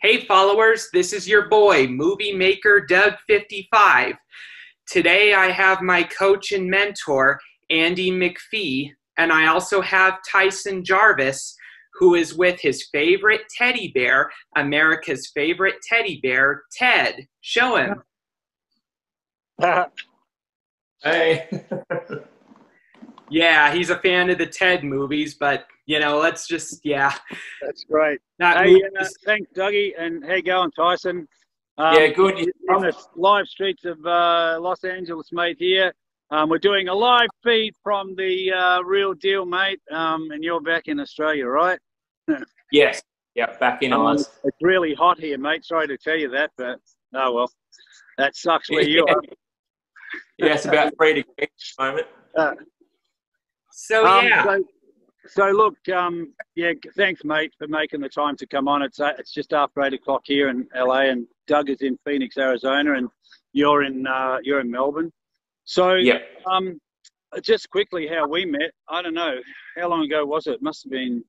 Hey followers, this is your boy, movie maker Doug 55. Today I have my coach and mentor, Andy McPhee, and I also have Tyson Jarvis, who is with his favorite teddy bear, America's favorite teddy bear, Ted. Show him. Hey. Yeah, he's a fan of the Ted movies, but, let's just, That's great. Not Hey, movies. thanks, Dougie. And how you going, Tyson? Yeah, good. In the live streets of Los Angeles, mate, here. We're doing a live feed from the Real Deal, mate. And you're back in Australia, right? Yes. Yeah, back in Oz. It's really hot here, mate. Sorry to tell you that, but oh well. That sucks where you are. Yeah, it's about 3 degrees at the moment. So look, thanks, mate, for making the time to come on. It's just after 8 o'clock here in LA, and Doug is in Phoenix, Arizona, and you're in Melbourne. So, yep. Just quickly, how we met. I don't know, how long ago was it? Must have been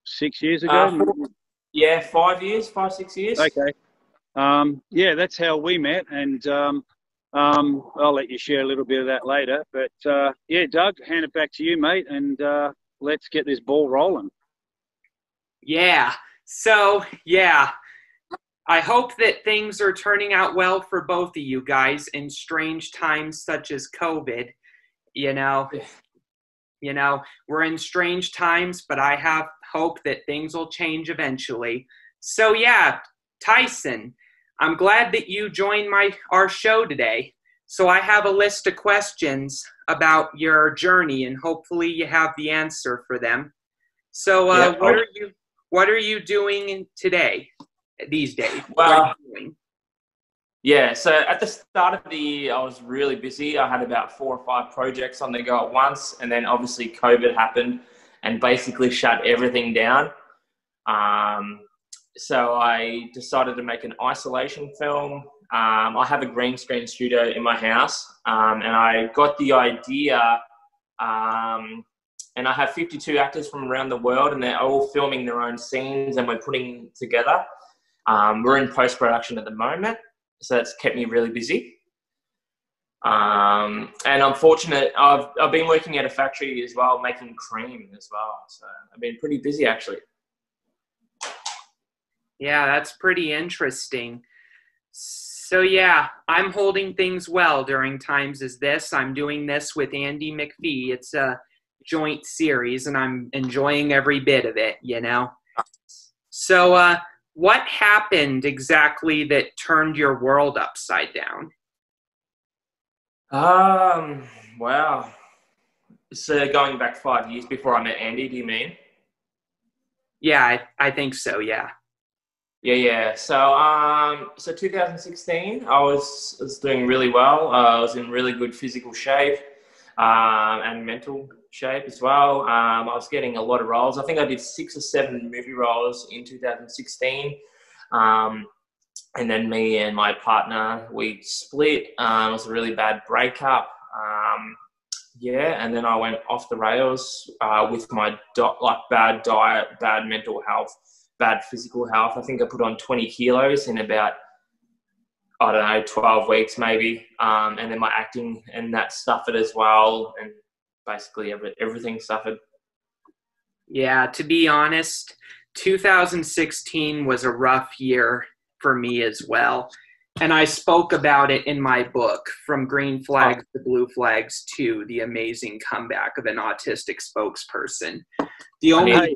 6 years ago. 5 years, 6 years. Okay. That's how we met, and I'll let you share a little bit of that later. But Doug, hand it back to you, mate, and let's get this ball rolling. Yeah. So, I hope that things are turning out well for both of you guys in strange times such as COVID. We're in strange times, but I have hope that things will change eventually. So, Tyson, I'm glad that you joined our show today. So I have a list of questions about your journey, and hopefully you have the answer for them. So what are you doing today, these days? Well, so at the start of the year, I was really busy. I had about 4 or 5 projects on the go at once, and then obviously COVID happened and basically shut everything down. So I decided to make an isolation film. I have a green screen studio in my house, and I got the idea, and I have 52 actors from around the world, and they're all filming their own scenes, and we're putting together. We're in post-production at the moment, so that's kept me really busy. And I'm fortunate, I've been working at a factory as well, making cream as well, so I've been pretty busy actually. Yeah, that's pretty interesting. So I'm holding things well during times as this. I'm doing this with Andy McPhee. It's a joint series, and I'm enjoying every bit of it, So what happened exactly that turned your world upside down? Wow. So going back 5 years before I met Andy, do you mean? Yeah, I think so, yeah. Yeah. So 2016, I was doing really well. I was in really good physical shape and mental shape as well. I was getting a lot of roles. I think I did 6 or 7 movie roles in 2016. And then me and my partner, we split. It was a really bad breakup. And then I went off the rails with my bad diet, bad mental health, bad physical health. I think I put on 20 kilos in about, 12 weeks maybe. And then my acting and that suffered as well. And basically everything suffered. Yeah, to be honest, 2016 was a rough year for me as well. And I spoke about it in my book, From Green Flags to Blue Flags 2, The Amazing Comeback of an Autistic Spokesperson. The only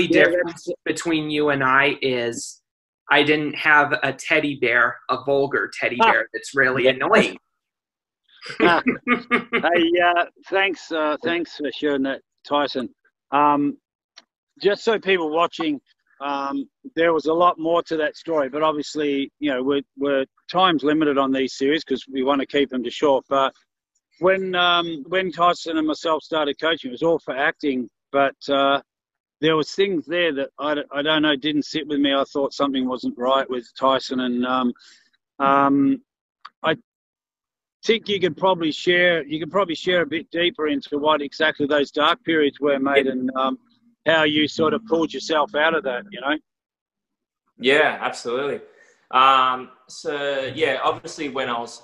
difference between you and I is I didn't have a teddy bear, a vulgar teddy bear that's really annoying. Thanks for sharing that, Tyson. Just so people watching, there was a lot more to that story, but obviously, we're time's limited on these series because we want to keep them to short. But when Tyson and myself started coaching, it was all for acting, but there was things there that I don't know, didn't sit with me. I thought something wasn't right with Tyson, and I think you could probably share a bit deeper into what exactly those dark periods were, mate, and how you sort of pulled yourself out of that, Yeah, absolutely. So yeah, obviously when I was,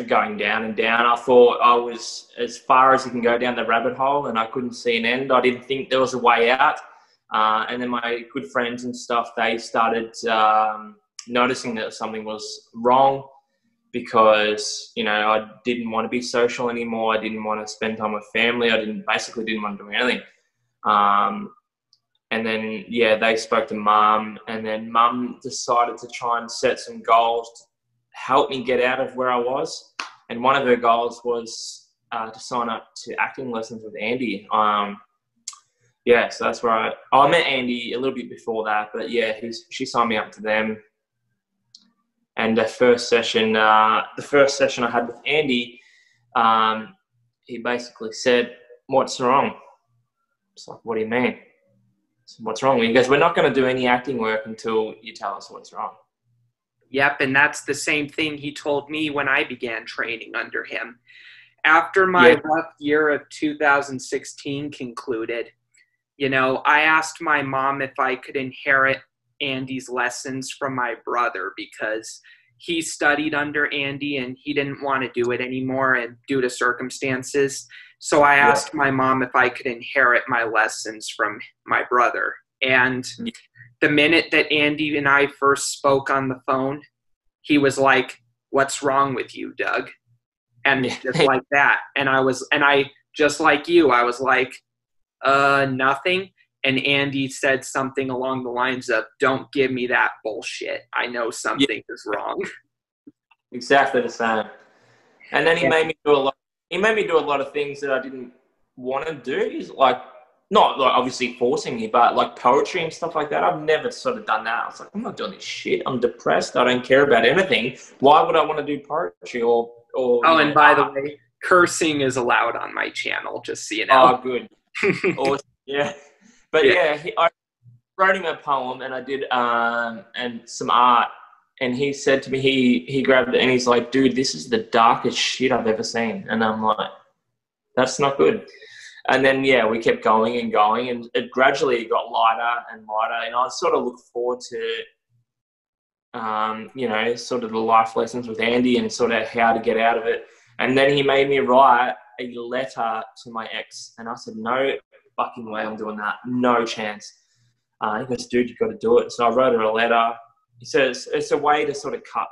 going down and down, I thought I was as far as you can go down the rabbit hole, and I couldn't see an end. I didn't think there was a way out. And then my good friends and stuff, they started noticing that something was wrong, because, I didn't want to be social anymore. I didn't want to spend time with family. I basically didn't want to do anything. And then, yeah, they spoke to mum, and then mum decided to try and set some goals to help me get out of where I was. And one of her goals was to sign up to acting lessons with Andy. Yeah, so that's where I met Andy a little bit before that, but yeah, she signed me up to them. And the first session I had with Andy, he basically said, "What's wrong?" It's like, "What do you mean? What's wrong?" He goes, "We're not going to do any acting work until you tell us what's wrong." Yep, and that's the same thing he told me when I began training under him. After my rough year of 2016 concluded, I asked my mom if I could inherit Andy's lessons from my brother, because he studied under Andy and he didn't want to do it anymore, and due to circumstances. So I asked my mom if I could inherit my lessons from my brother. And the minute that Andy and I first spoke on the phone, he was like, "What's wrong with you, Doug?" And just like that. And I just like you, I was like, nothing. And Andy said something along the lines of, "Don't give me that bullshit. I know something is wrong." Exactly the same. And then he made me do a lot. He made me do a lot of things that I didn't want to do. He's like, not like obviously forcing me, but like poetry and stuff like that. I've never sort of done that. I was like, I'm not doing this shit. I'm depressed. I don't care about anything. Why would I want to do poetry or and by the way, cursing is allowed on my channel, just so you know. Oh, good. Awesome. Yeah. But I wrote him a poem, and I did and some art, and he said to me, he grabbed it and he's like, "Dude, this is the darkest shit I've ever seen." And I'm like, "That's not good." And then we kept going and going, and it gradually got lighter and lighter, and I sort of looked forward to sort of the life lessons with Andy and sort of how to get out of it. And then he made me write a letter to my ex, and I said, "No fucking way I'm doing that. No chance." He goes, "Dude, you've got to do it." So I wrote her a letter. He says, it's a way to sort of cut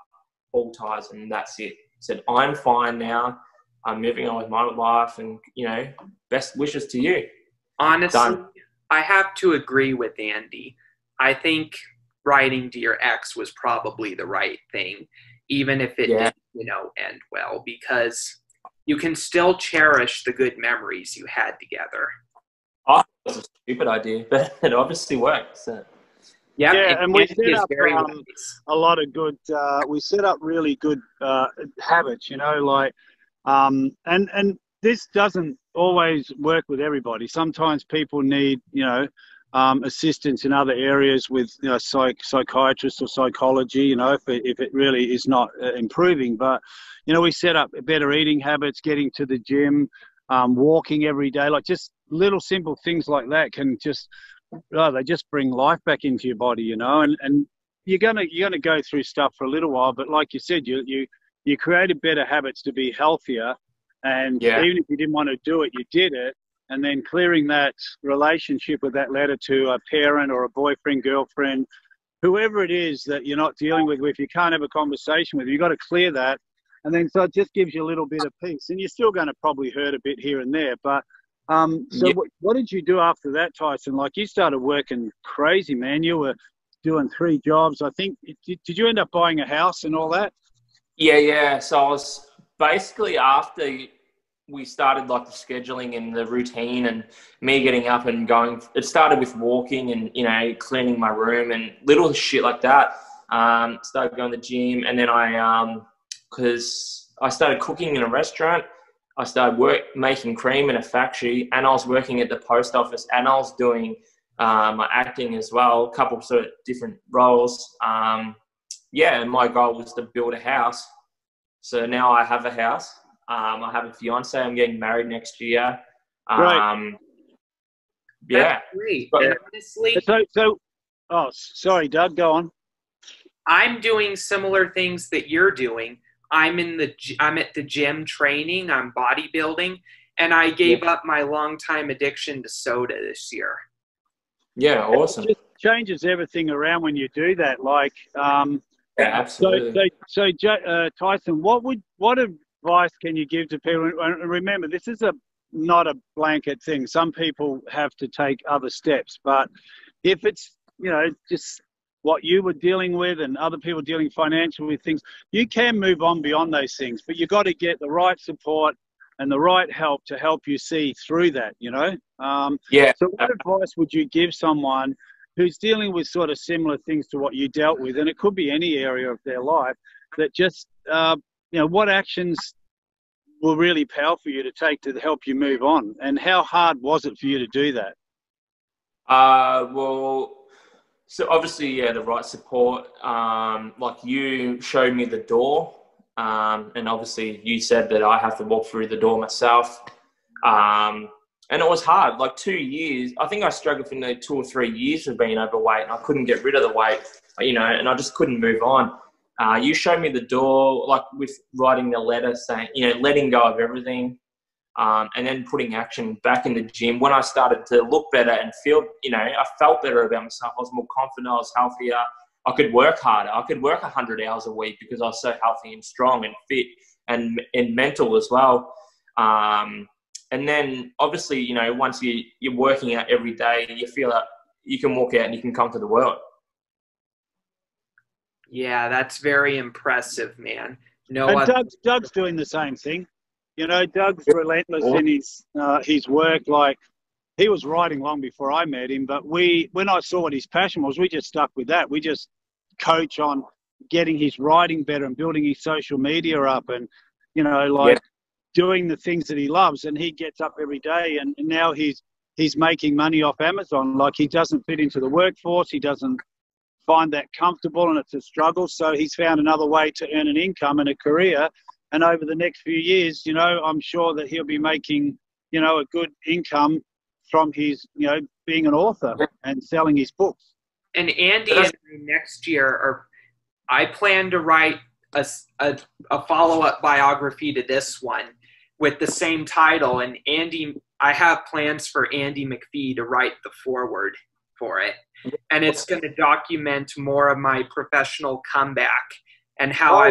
all ties, and that's it. He said, "I'm fine now. I'm moving on with my life, and, best wishes to you." Honestly, Done. I have to agree with Andy. I think writing to your ex was probably the right thing, even if it didn't, end well, because you can still cherish the good memories you had together. Oh, it was a stupid idea, but it obviously worked. So. And we set up a lot of good. We set up really good habits, and this doesn't always work with everybody. Sometimes people need, assistance in other areas with psychiatrists or psychology, if it really is not improving. But, we set up better eating habits, getting to the gym, walking every day, like just little simple things like that can just, they just bring life back into your body, and you're gonna go through stuff for a little while, but like you said, you created better habits to be healthier, and even if you didn't want to do it, you did it. And then clearing that relationship with that letter to a parent or a boyfriend, girlfriend, whoever it is that you're not dealing with, if you can't have a conversation with, you've got to clear that. And then so it just gives you a little bit of peace. And you're still going to probably hurt a bit here and there. But what did you do after that, Tyson? Like, you started working crazy, man. You were doing 3 jobs. I think, did you end up buying a house and all that? Yeah. So I was basically, after we started like the scheduling and the routine and me getting up and going, it started with walking and, cleaning my room and little shit like that. Started going to the gym, and then because I started cooking in a restaurant, I started making cream in a factory, and I was working at the post office, and I was doing my acting as well, a couple sort of different roles. And my goal was to build a house. So now I have a house. I have a fiance. I'm getting married next year. Right. That's great. And honestly, oh, sorry, Doug, go on. I'm doing similar things that you're doing. I'm at the gym training, I'm bodybuilding, and I gave up my longtime addiction to soda this year. Yeah, awesome. It just changes everything around when you do that. Like, Yeah, absolutely. Tyson, what advice can you give to people? And remember, this is not a blanket thing. Some people have to take other steps, but if it's, just what you were dealing with and other people dealing financially with things, you can move on beyond those things, but you've got to get the right support and the right help to help you see through that, So what advice would you give someone who's dealing with sort of similar things to what you dealt with, and it could be any area of their life, that just, what actions were really powerful for you to take to help you move on, and how hard was it for you to do that? So obviously, the right support. Like you showed me the door, and obviously you said that I have to walk through the door myself. And it was hard. Like 2 years, I think I struggled for 2 or 3 years of being overweight, and I couldn't get rid of the weight, and I just couldn't move on. You showed me the door, like with writing the letter saying, letting go of everything. And then putting action back in the gym. When I started to look better and feel, I felt better about myself. I was more confident. I was healthier. I could work harder. I could work 100 hours a week because I was so healthy and strong and fit and mental as well. And then obviously, once you're working out every day, you feel that you can walk out and you can conquer the world. Yeah, that's very impressive, man. Doug's doing the same thing. Doug's relentless in his work. Like, he was writing long before I met him, but when I saw what his passion was, we just stuck with that. We just coach on getting his writing better and building his social media up, and doing the things that he loves. And he gets up every day, and now he's making money off Amazon. Like, he doesn't fit into the workforce. He doesn't find that comfortable, and it's a struggle. So he's found another way to earn an income and a career. And over the next few years, I'm sure that he'll be making, a good income from his, being an author and selling his books. And Andy and next year, I plan to write a follow-up biography to this one with the same title. And I have plans for Andy McPhee to write the foreword for it. And it's going to document more of my professional comeback and how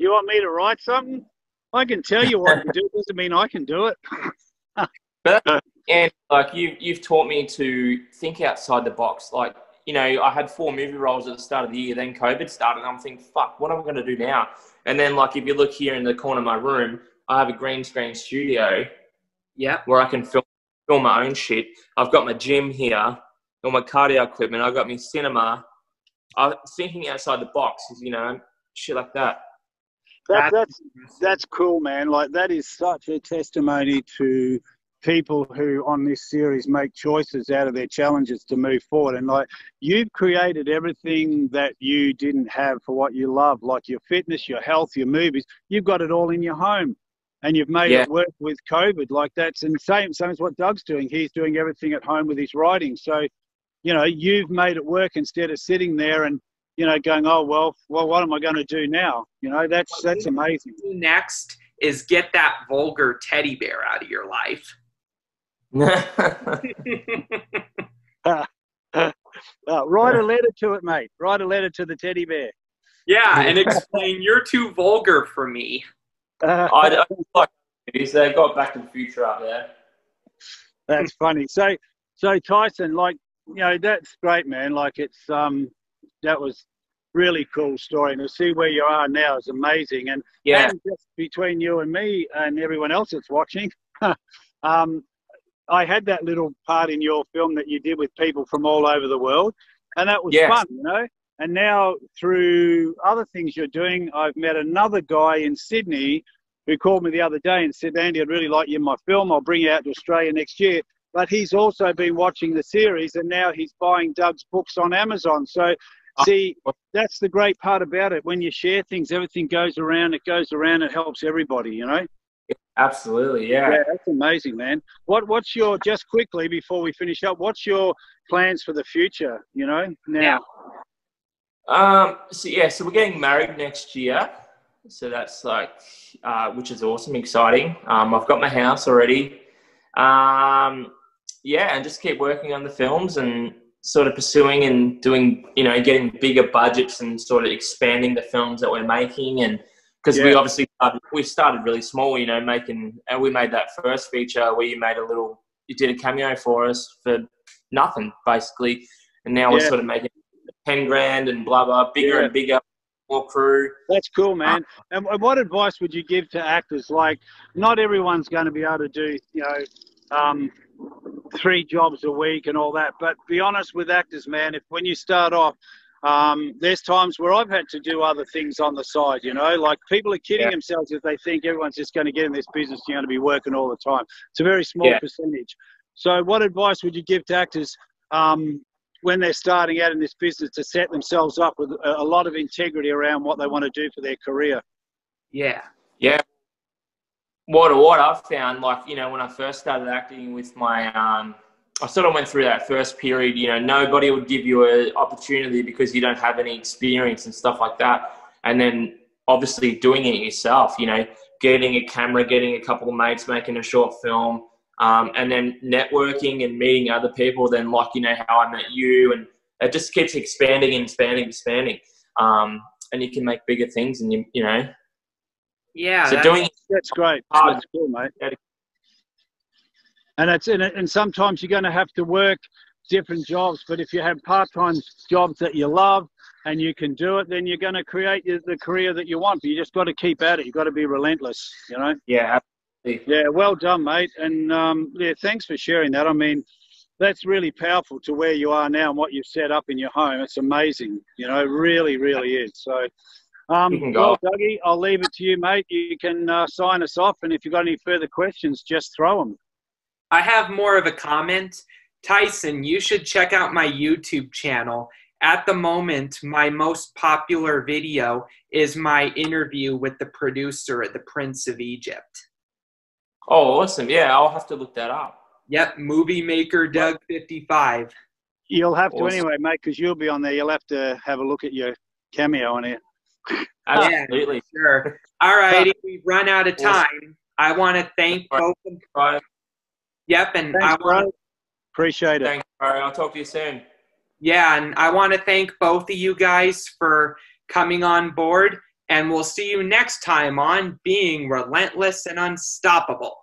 You want me to write something? I can tell you what to do. It doesn't mean I can do it. And like you've taught me to think outside the box. Like, I had 4 movie roles at the start of the year. Then COVID started. And I'm thinking, fuck, what am I going to do now? And then, like, if you look here in the corner of my room, I have a green screen studio. Yeah. Where I can film my own shit. I've got my gym here, all my cardio equipment. I've got my cinema. I'm thinking outside the box, shit like that. That's cool, man. Like, that is such a testimony to people who on this series make choices out of their challenges to move forward. And like, you've created everything that you didn't have for what you love, like your fitness, your health, your movies. You've got it all in your home, and you've made it work with COVID. Like, that's insane. Same as what Doug's doing. He's doing everything at home with his writing. So, you've made it work instead of sitting there and going, oh, well, what am I going to do now? That's amazing. Next is get that vulgar teddy bear out of your life. Write a letter to it, mate. Write a letter to the teddy bear. Yeah, and explain you're too vulgar for me. I don't like movies. They got Back to the Future up there. That's funny. So Tyson, like, that's great, man. Like, it's that was really cool story, and to see where you are now is amazing. And just between you and me and everyone else that's watching, I had that little part in your film that you did with people from all over the world, and that was fun, And now through other things you're doing, I've met another guy in Sydney who called me the other day and said, Andy, I'd really like you in my film. I'll bring you out to Australia next year. But he's also been watching the series, and now he's buying Doug's books on Amazon. So, see, that's the great part about it. When you share things, everything goes around, it helps everybody, Absolutely, yeah. Yeah, that's amazing, man. What's your, just quickly before we finish up, what's your plans for the future, now? So we're getting married next year. So that's like, which is awesome, exciting. I've got my house already. And just keep working on the films and sort of pursuing and doing, getting bigger budgets and sort of expanding the films that we're making. And because we started really small, and we made that first feature where you did a cameo for us for nothing, basically. And now we're sort of making 10 grand and blah, blah, bigger and bigger, more crew. That's cool, man. And what advice would you give to actors? Like, not everyone's going to be able to do, 3 jobs a week and all that. But be honest with actors, man. When you start off, there's times where I've had to do other things on the side, like people are kidding themselves if they think everyone's just going to get in this business, you're going to be working all the time. It's a very small percentage. So what advice would you give to actors when they're starting out in this business to set themselves up with a lot of integrity around what they want to do for their career? Yeah. What I've found, like, when I first started acting with my, I sort of went through that first period, nobody would give you an opportunity because you don't have any experience and stuff like that. And then obviously doing it yourself, getting a camera, getting a couple of mates, making a short film, and then networking and meeting other people, then like, how I met you, and it just keeps expanding and expanding. And you can make bigger things and Yeah. So that's great. That's cool, mate. And sometimes you're going to have to work different jobs, but if you have part-time jobs that you love and you can do it, then you're going to create the career that you want. But you just got to keep at it. You've got to be relentless, Yeah. Yeah, well done, mate. And thanks for sharing that. I mean, that's really powerful to where you are now and what you've set up in your home. It's amazing, really, really is. So, well, Dougie, I'll leave it to you, mate. You can sign us off. And if you've got any further questions, just throw them. I have more of a comment. Tyson, you should check out my YouTube channel. At the moment, my most popular video is my interview with the producer of The Prince of Egypt. Oh, awesome. Yeah, I'll have to look that up. Yep, Movie Maker Doug 55. You'll have to anyway, mate, because you'll be on there. You'll have to have a look at your cameo on here. Absolutely. Yeah, sure. All righty, we've run out of time. Awesome. I want to thank both of them. Yep, and thanks, bro. Appreciate it. Thanks, bro. I'll talk to you soon. Yeah, and I want to thank both of you guys for coming on board, and we'll see you next time on Being Relentless and Unstoppable.